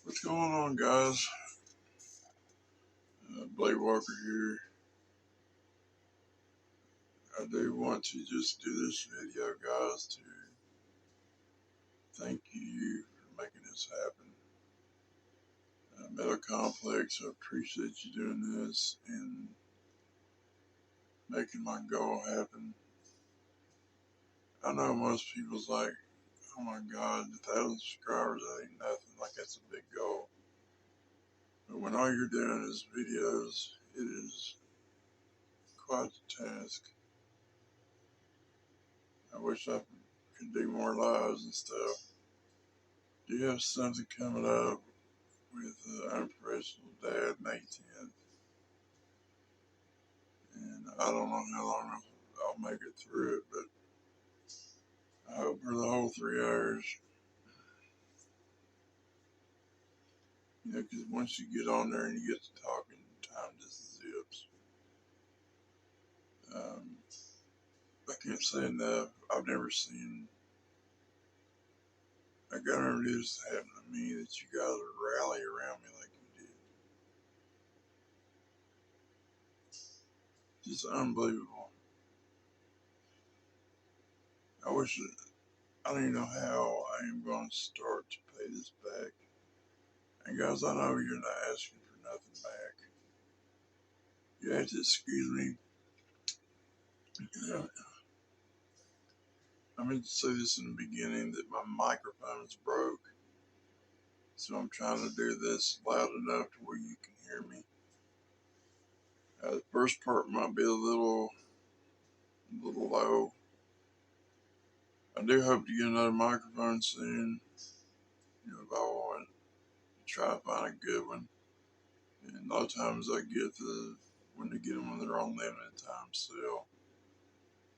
What's going on, guys? Blake Walker here. I do want to just do this video, guys, to thank you for making this happen. Metal Complex, I appreciate you doing this and making my goal happen. I know most people's like, oh my God, 1,000 subscribers, that ain't nothing. Like, that's a big goal. But when all you're doing is videos, it is quite a task. I wish I could do more lives and stuff. Do you have something coming up with Unprofessional Dad May 10th? And I don't know how long I'll make it through it, but I hope for the whole 3 hours. You know, because once you get on there and you get to talking, time just zips. I can't say enough. I've never seen a gun this happen to me that you guys would rally around me like you did. Just unbelievable. I wish I don't even know how I am going to start to pay this back. And guys, I know you're not asking for nothing back. You have to excuse me. I meant to say this in the beginning that my microphone is broke. So I'm trying to do this loud enough to where you can hear me. The first part might be a little low. I do hope to get another microphone soon. You know, if I want to try to find a good one. And a lot of times I get when they get them when they're on limited time sale.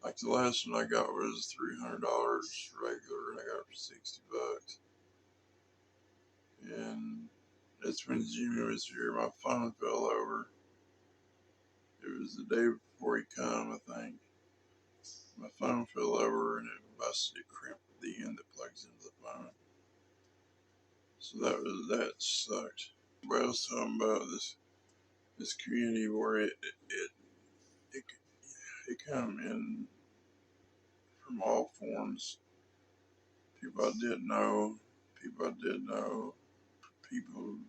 Like the last one I got was $300 regular, and I got it for $60. And that's when Jimmy was here. My phone fell over. It was the day before he come, I think. My phone fell over and it busted, it crimped the end that plugs into the phone. So that sucked. But I was talking about this community where it come in from all forms. People I didn't know, people I did know, people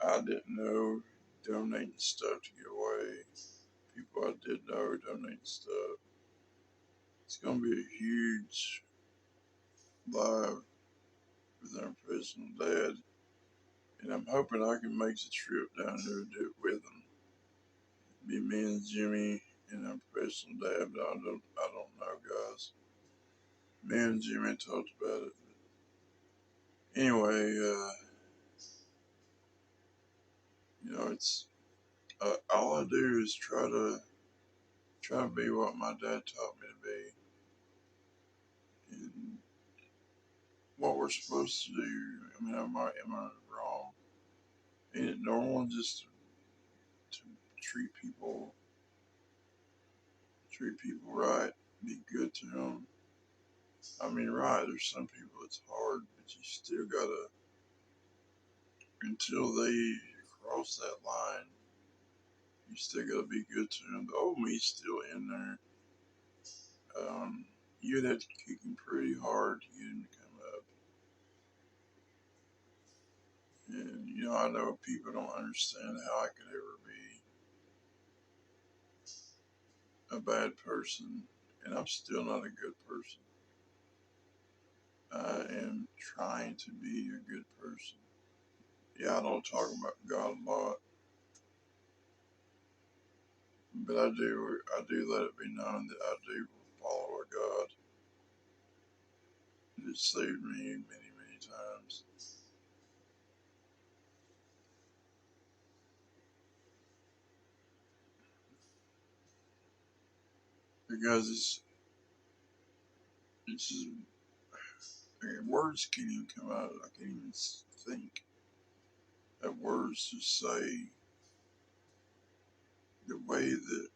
I didn't know donating stuff to give away, people I did know donating stuff. It's gonna be a huge live with Unprofessional Dad, and I'm hoping I can make the trip down there and do it with him. Be me and Jimmy and Unprofessional Dad, but I don't know, guys. Me and Jimmy talked about it. Anyway, you know, it's all I do is try to be what my dad taught me to be, and what we're supposed to do. I mean, am I wrong? Ain't it normal just to treat people right, be good to them? I mean, right, there's some people it's hard, but you still gotta, until they cross that line, you still gotta be good to them. The old me's still in there. You'd have to kick him pretty hard to get him to come up. And, you know, I know people don't understand how I could ever be a bad person, and I'm still not a good person. I am trying to be a good person. Yeah, I don't talk about God a lot, but I do let it be known that I do follow a God that saved me many, many times. Because it's just, words can't even come out. I can't even think of words to say the way that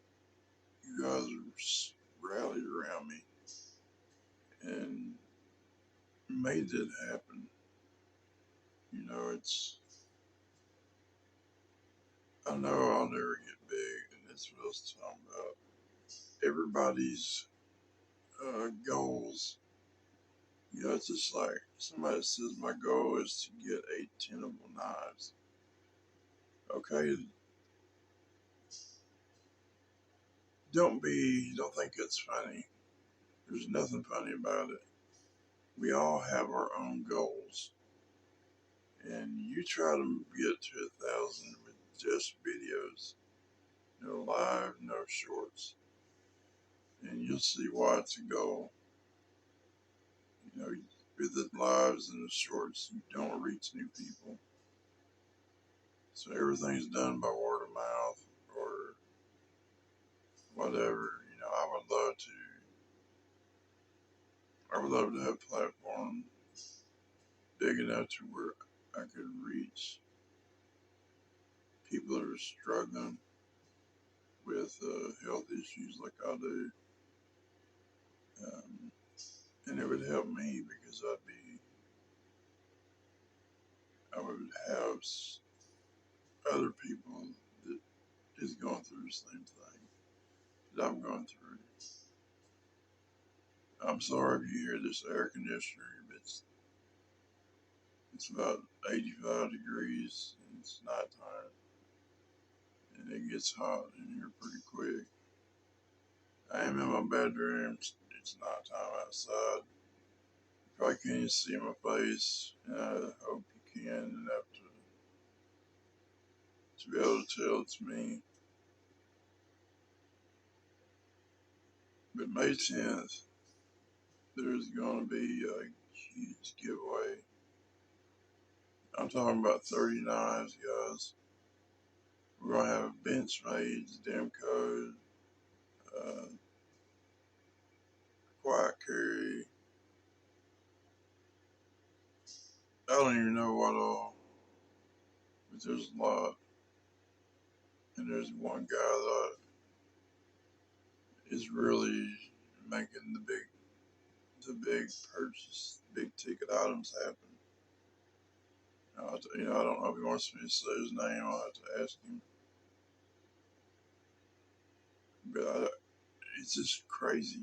you guys are rallied around me and made it happen. You I know I'll never get big, and that's what I was talking about. Everybody's goals, it's just like somebody says, my goal is to get 8 tenable knives. Okay, don't think it's funny. There's nothing funny about it. We all have our own goals, and you try to get to 1,000 with just videos, no live, no shorts, and you'll see why it's a goal. With the lives and the shorts, you don't reach new people. So everything's done by word of mouth or whatever. I would love to have a platform big enough to where I could reach people that are struggling with health issues like I do. Um, and it would help me because I would have other people that is going through the same thing that I'm going through. I'm sorry if you hear this air conditioner, but it's about 85 degrees and it's nighttime and it gets hot in here pretty quick. I am in my bedroom. It's nighttime outside. You probably can't even see my face, and I hope you can enough to be able to tell it's me. But May 10th, there's going to be a huge giveaway. I'm talking about 30 knives, guys. We're going to have Benchmades, Demco, uh, Quiet Carry. I don't even know what all, but there's a lot. And there's one guy that is really making the big purchase, big ticket items happen. I don't know if he wants me to say his name. I'll have to ask him. But it's just crazy.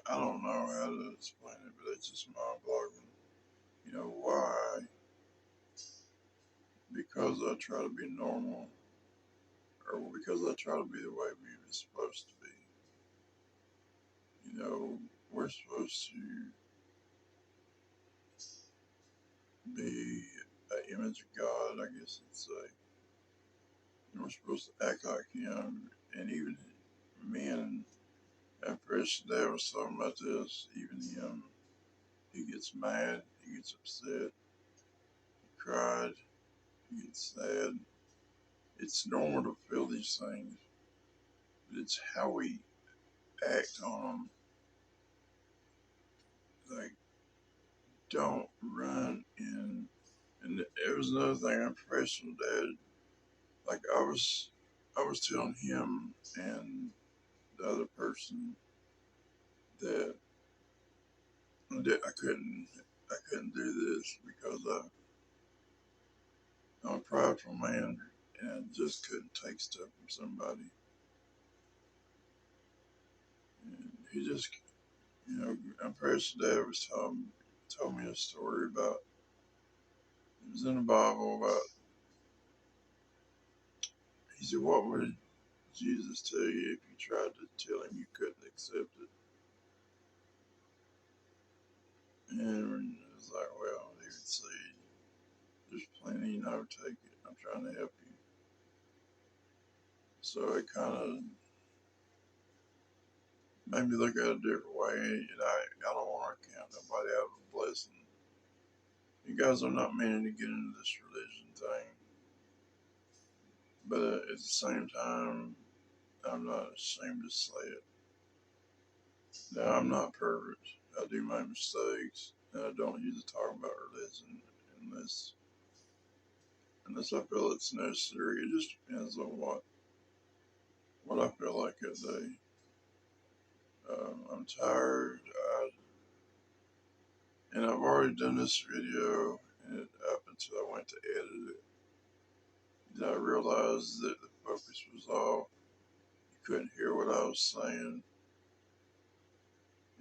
I don't know how to explain it, but it's just mind-boggling. Why? Because I try to be normal, or because I try to be the way we were supposed to be. We're supposed to be an image of God, I guess you'd say. And we're supposed to act like Him, and even men. After Dad was talking about this, even him, he gets mad, he gets upset, he cried, he gets sad. It's normal to feel these things, but it's how we act on them. Like, don't run in. And it was another thing. I'm a professional dad. Like I was telling him and the other person that I couldn't do this because I'm a prideful man and I just couldn't take stuff from somebody. And he just, I'm Pastor Dad was told me a story about, it was in the Bible about, he said, what would Jesus tell you if you tried to tell him you couldn't accept it? And it was like, well, he would say, there's plenty, take it. I'm trying to help you. So it kind of made me look at it a different way. And I don't want to count nobody out of a blessing. You guys are not meaning to get into this religion thing. But at the same time, I'm not ashamed to say it. Now, I'm not perfect. I do make mistakes, and I don't usually talk about religion unless I feel it's necessary. It just depends on what I feel like that day. I'm tired, and I've already done this video, and up until I went to edit it, then I realized that the focus was off. You couldn't hear what I was saying,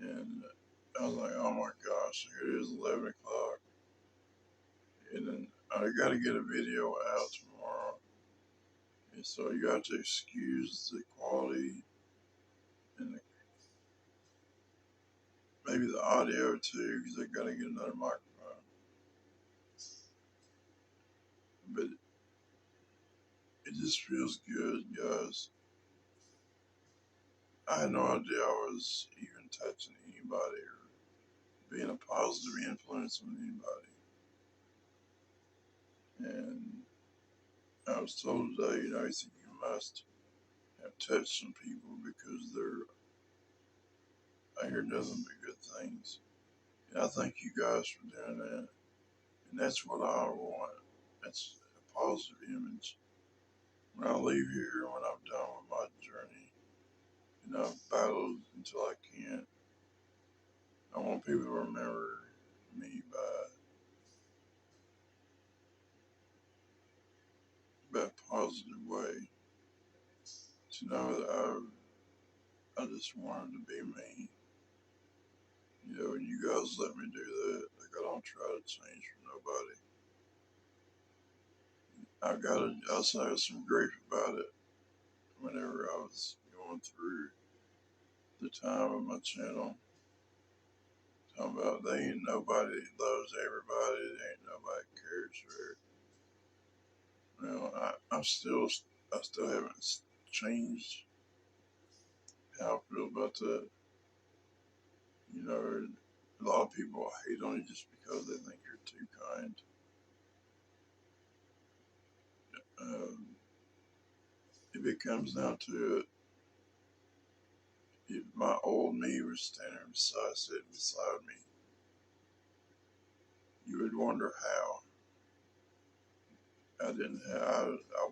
and I was like, oh my gosh, here it is 11 o'clock, and then I got to get a video out tomorrow, and so you have to excuse the quality and maybe the audio too, because I got to get another microphone. But it just feels good, guys. I had no idea I was even touching anybody or being a positive influence on anybody. And I was told today, you think you must have touched some people because I hear nothing but good things. And I thank you guys for doing that. And that's what I want. That's a positive image. When I leave here, when I'm done with my journey, I've battled until I can't. I want people to remember me by a positive way. To know that I just wanted to be me. And you guys let me do that. Like, I don't try to change for nobody. I also had some grief about it whenever I was going through the time of my channel. Talking about they ain't nobody that loves everybody. They ain't nobody cares for it. I still haven't changed how I feel about that. A lot of people hate on you just because they think you're too kind. Um, if it comes down to it, if my old me was sitting beside me, you would wonder how. I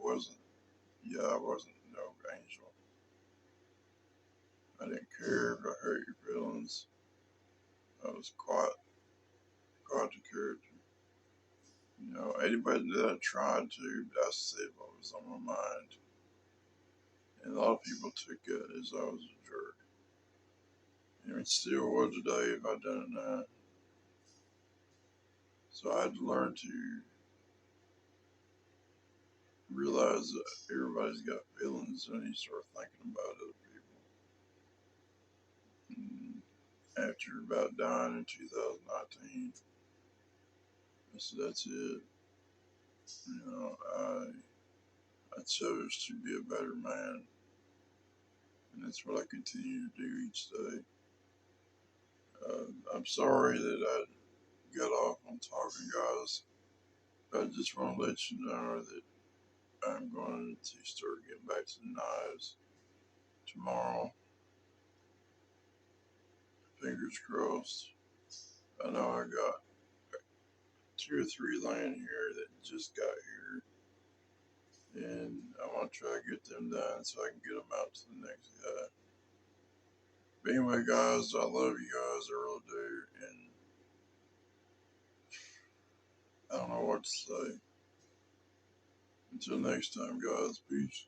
wasn't, I wasn't no angel. I didn't care if I hurt your feelings. I was quite the character. Anybody that I tried to, I said what was on my mind. And a lot of people took it as I was a jerk. And it still was today if I'd done it now. So I had to learn to realize that everybody's got feelings and you start thinking about other people. And after about dying in 2019, I said, that's it. I chose to be a better man. And that's what I continue to do each day. I'm sorry that I got off on talking, guys. I just want to let you know that I'm going to start getting back to the knives tomorrow. Fingers crossed. I know I got 2 or 3 laying here that just got here, and I want to try to get them done so I can get them out to the next guy. But anyway, guys, I love you guys, I really do, and I don't know what to say. Until next time, guys, peace.